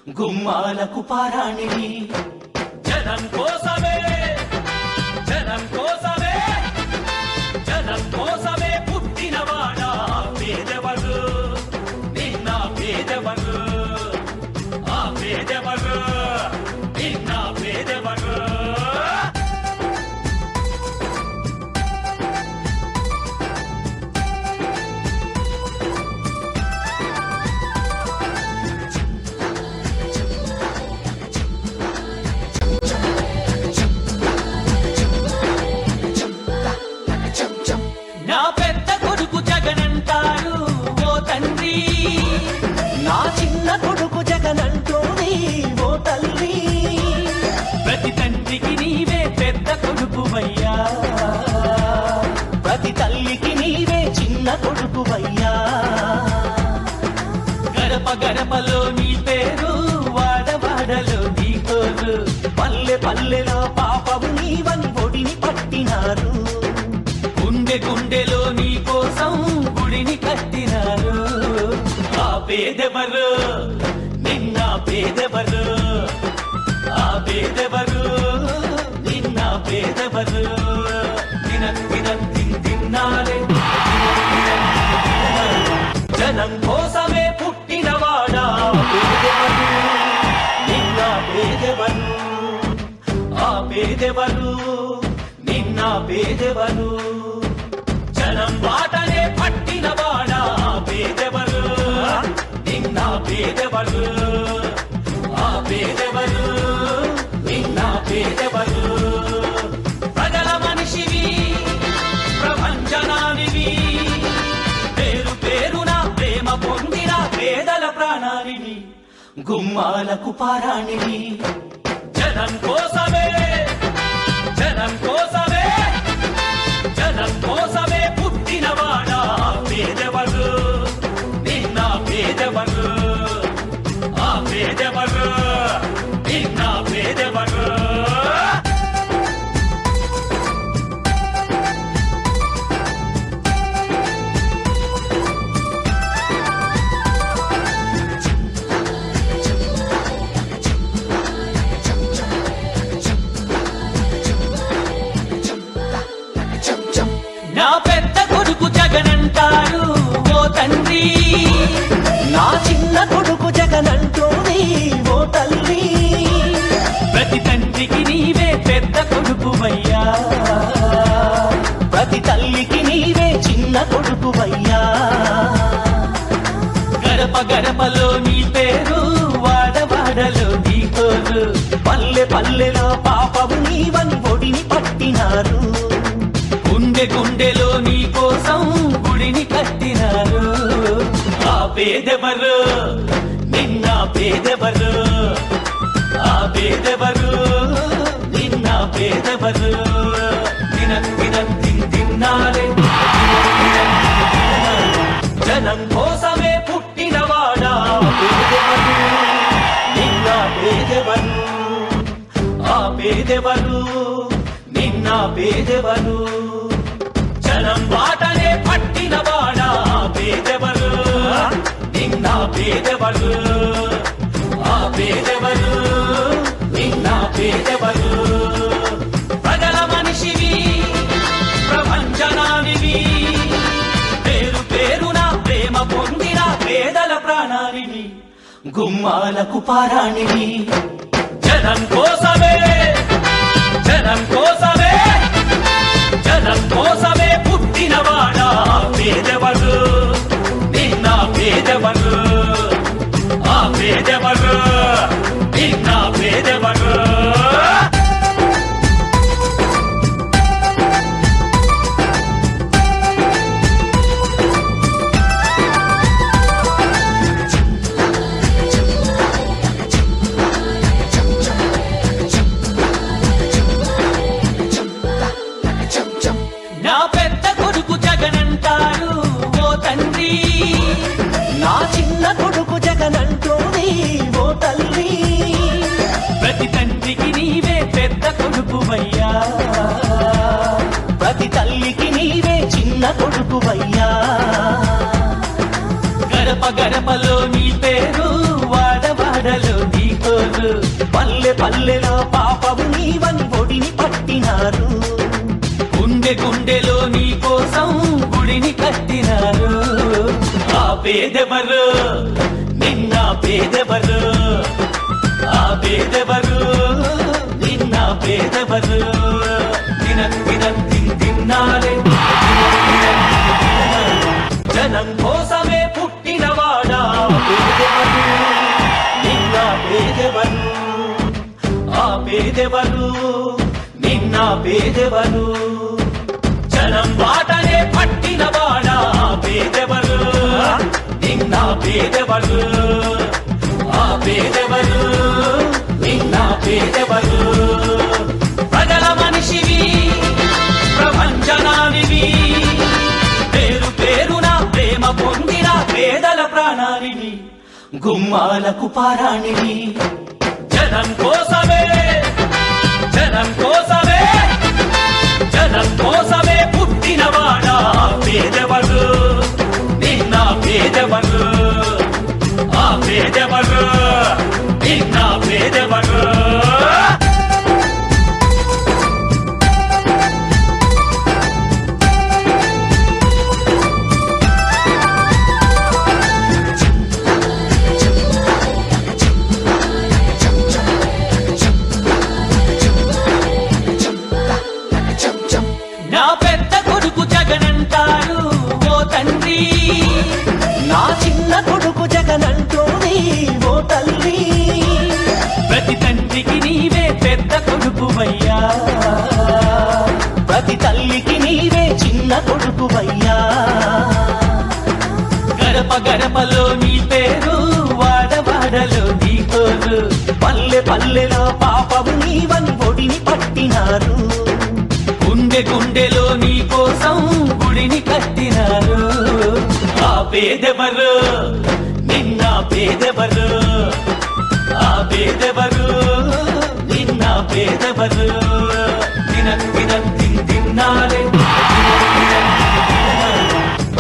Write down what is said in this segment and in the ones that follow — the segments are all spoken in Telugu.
గుమ్మాలకు పారాణిని జనం కోసమే జనం కోసమే జనం కోసమే పుట్టినవాడా పేదవరు నిన్న పేదవరు ఆ పేదవరు నిన్న పేదవరు నా పెద్ద కొడుకు జగనంటారు ఓ తండ్రి నా చిన్న కొడుకు జగనంటోని ఓ తల్లి ప్రతి తండ్రికి నీవే పెద్ద కొడుకువయ్యా ప్రతి తల్లికి నీవే చిన్న కొడుకువయ్యా గడప గడపలో నీ పేరు వాడవాడలో నీ కోరు పల్లె పల్లెలో పాపము నీవని ఒడిని పట్టినారు గుండె గుండెలో నీ కోసం గుడిని కట్టినారు ఆ పేదెవరు నిన్న పేదెవరు ఆ పేదెవరు నిన్న పేదెవరు తిన్నారే జనం కోసమే పుట్టినవాడా పేదెవరు నిన్న పేదెవరు ఆ పేదెవరు నిన్న పేదెవరు జనం బాటనే పట్టినవాడా పేదెవరు నిన్న పేదెవరు ఆ పేదెవరు నిన్న పేదెవరు ప్రజల మనిషివి ప్రపంచనానివి పేరు పేరున ప్రేమ పొందిన పేదల ప్రాణానివి గుమ్మాలకు పారాణివి జనం కోసమే జనం కోసమే జనం కోసమే పుట్టినవాడా పేదవరు నిన్న పేదవరు ఆ పేదవరు నిన్న పేదవరు నా పెద్ద కొడుకు జగనంటారు ఓ తండ్రి నా చిన్న కొడుకు జగనంటోని ఓ తల్లి ప్రతి తండ్రికి నీవే పెద్ద కొడుకువయ్యా ప్రతి తల్లికి నీవే చిన్న కొడుకువయ్యా గడప గడపలో నీ పేరు వాడవాడలో నీ కోరు పల్లె పల్లెలో పాపము నీవని ఒడిని పట్టినారు గుండె గుండెలో నీ కోసం గుడిని కట్టినారు ఆ పేదెవరు నిన్న పేదెవరు ఆ పేదెవరు నిన్న పేదెవరు తిన్నారే జనం కోసమే పుట్టినవాడా పేదెవరు నిన్న పేదెవరు ఆ పేదెవరు నిన్న పేదెవరు జనం బాటనే పట్టినవాడా పేదెవరు నిన్న పేదెవరు ఆ పేదెవరు నిన్న పేదెవరు ప్రజల మనిషివి ప్రపంచనానివి పేరు పేరున ప్రేమ పొందిన పేదల ప్రాణానివి గుమ్మాలకు పారాణివి జనం కోసమే జనం కోసమే జనం కోసమే పుట్టినవాడా పేదవరు నిన్న పేదవరు ఆ పేదవరు నిన్న పేదవరు నా పెద్ద కొడుకు జగనంటారు ఓ తండ్రి నా చిన్న కొడుకు జగనంటోని ఓ తల్లి ప్రతి తండ్రికి నీవే పెద్ద కొడుకువయ్యా ప్రతి తల్లికి నీవే చిన్న కొడుకువయ్యా గడప గడపలో నీ పేరు వాడవాడలో నీతోరు పల్లె పల్లెలో పాపము నీవని ఒడిని పట్టినారు గుండె గుండెలో నీ కోసం గుడిని కట్టినారు ఆ పేదెవరు నిన్న పేదెవరు ఆ పేదెవరు నిన్న పేదెవరు తిన్నారే జనం కోసమే పుట్టినవాడా పేదెవరు నిన్న పేదెవరు ఆ పేదెవరు నిన్న పేదెవరు జనం బాటనే పట్టినవాడా పేదెవరు నిన్న పేదెవరు ఆ పేదెవరు నిన్న పేదెవరు ప్రజల మనిషివి ప్రపంచనానివి పేరు పేరున ప్రేమ పొందిన పేదల ప్రాణానివి గుమ్మాలకు పారాణివి జనం కోసమే జనం కోసమే జనం కోసమే పుట్టినవాడా పేదెవరు నిన్న పేదెవరు ఆ పేదెవరు నిన్న పేదెవరు నా పెద్ద కొడుకు జగనంటారు ఓ తండ్రి నా చిన్న కొడుకు జగనంటోని ఓ తల్లి ప్రతి తండ్రికి నీవే పెద్ద కొడుకువయ్యా ప్రతి తల్లికి నీవే చిన్న కొడుకువయ్యా గడప గడపలో నీ పేరు వాడవాడలో నీ తోరు పల్లె పల్లెలో పాపము నీవని ఒడిని పట్టినారు గుండె గుండెలో నీ కోసం గుడిని కట్టినారు ఆ పేదెవరు నిన్న పేదెవరు ఆ పేదెవరు నిన్న పేదెవరు తిన్నారే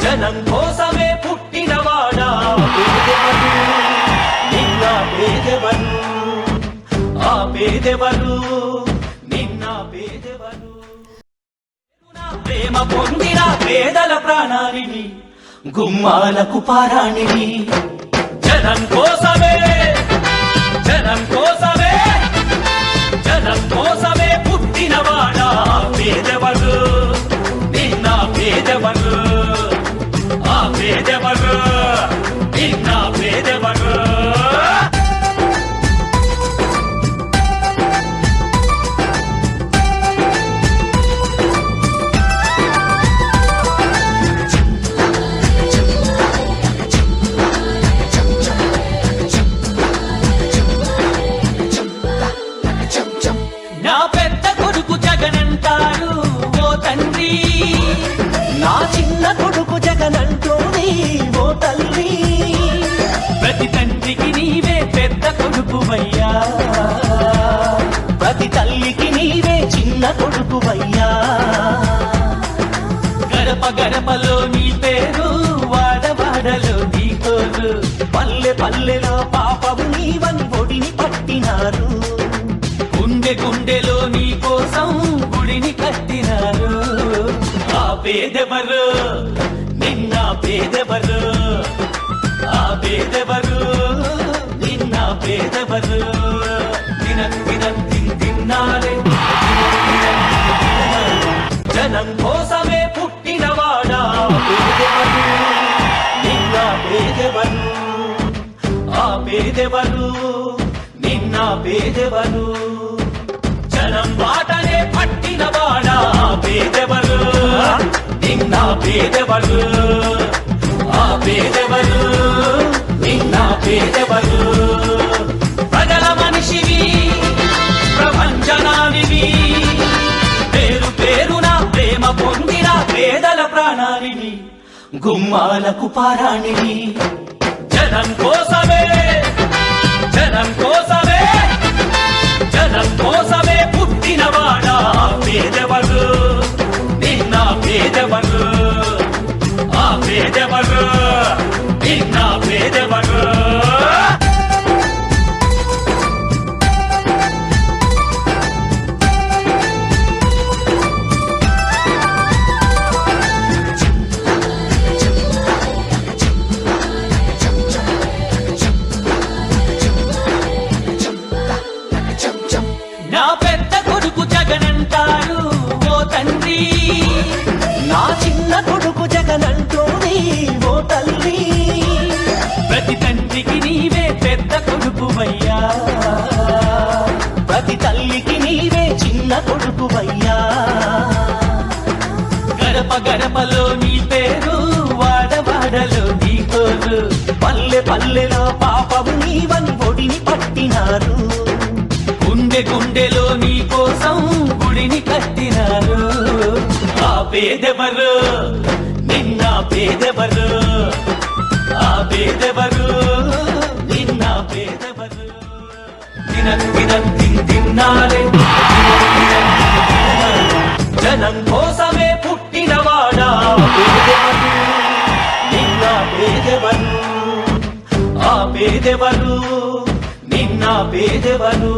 జనం కోసమే పుట్టినవాడా పేదెవరు నిన్న పేదెవరు ఆ పేదెవరు నిన్న పేదెవరు ప్రేమ పొందిన పేదల ప్రాణానివి గుమ్మాలకు పారాణివి జనం కోసమే జనం కోసమే జనం కోసమే పుట్టినవాడా పేదెవరు నిన్న పేదెవరు ఆ పేదెవరు నిన్న పేదెవరు నా పెద్ద కొడుకు జగనంటారు ఓ తండ్రి నా చిన్న కొడుకు జగనంటోని ఓ తల్లి ప్రతి తండ్రికి నీవే పెద్ద కొడుకువయ్యా ప్రతి తల్లికి నీవే చిన్న కొడుకువయ్యా గడప గడపలో నీ పేరు వాడవాడలో నీ తోరు పల్లె పల్లెలో పాపము నీవని ఒడిని పట్టినారు గుండె గుండెలో నీ కోసం గుడిని కట్టినారు ఆ పేదెవరు నిన్న పేదెవరు ఆ పేదెవరు నిన్న పేదెవరు తిన్నారే జనం కోసమే పుట్టినవాడా పేదెవరు నిన్న పేదెవరు ఆ పేదెవరు నిన్న పేదెవరు జనం బాటనే పట్టినవాడా పేదెవరు నిన్న పేదెవరు ఆ పేదెవరు నిన్న పేదెవరు ప్రజల మనిషివి ప్రపంచనానివి పేరు పేరున ప్రేమ పొందిన పేదల ప్రాణానివి గుమ్మాలకు పారాణివి జనం కోసమే జనం కోసమే జనం కోసమే పుట్టినవాడా పేదెవరు నిన్న పేదెవరు ఆ పేదెవరు నిన్న పేదెవరు నా చిన్న కొడుకు జగనంటోని ఓ తల్లి, ప్రతి తండ్రికి నీవే పెద్ద కొడుకువయ్యా, ప్రతి తల్లికి నీవే చిన్న కొడుకువయ్యా. గడప గడపలో నీ పేరు, వాడవాడలో నీ కోరు, పల్లె పల్లెలో పాపము నీవని ఒడిని పట్టినారు, గుండె గుండెలో నీ కోసం గుడిని కట్టినారు. ఆ పేదెవరు నిన్న పేదెవరు, ఆ పేదెవరు నిన్న పేదెవరు. తిన్నారే జనం కోసమే పుట్టినవాడా పేదెవరు, నిన్న పేదెవరు, ఆ పేదెవరు నిన్న పేదెవరు.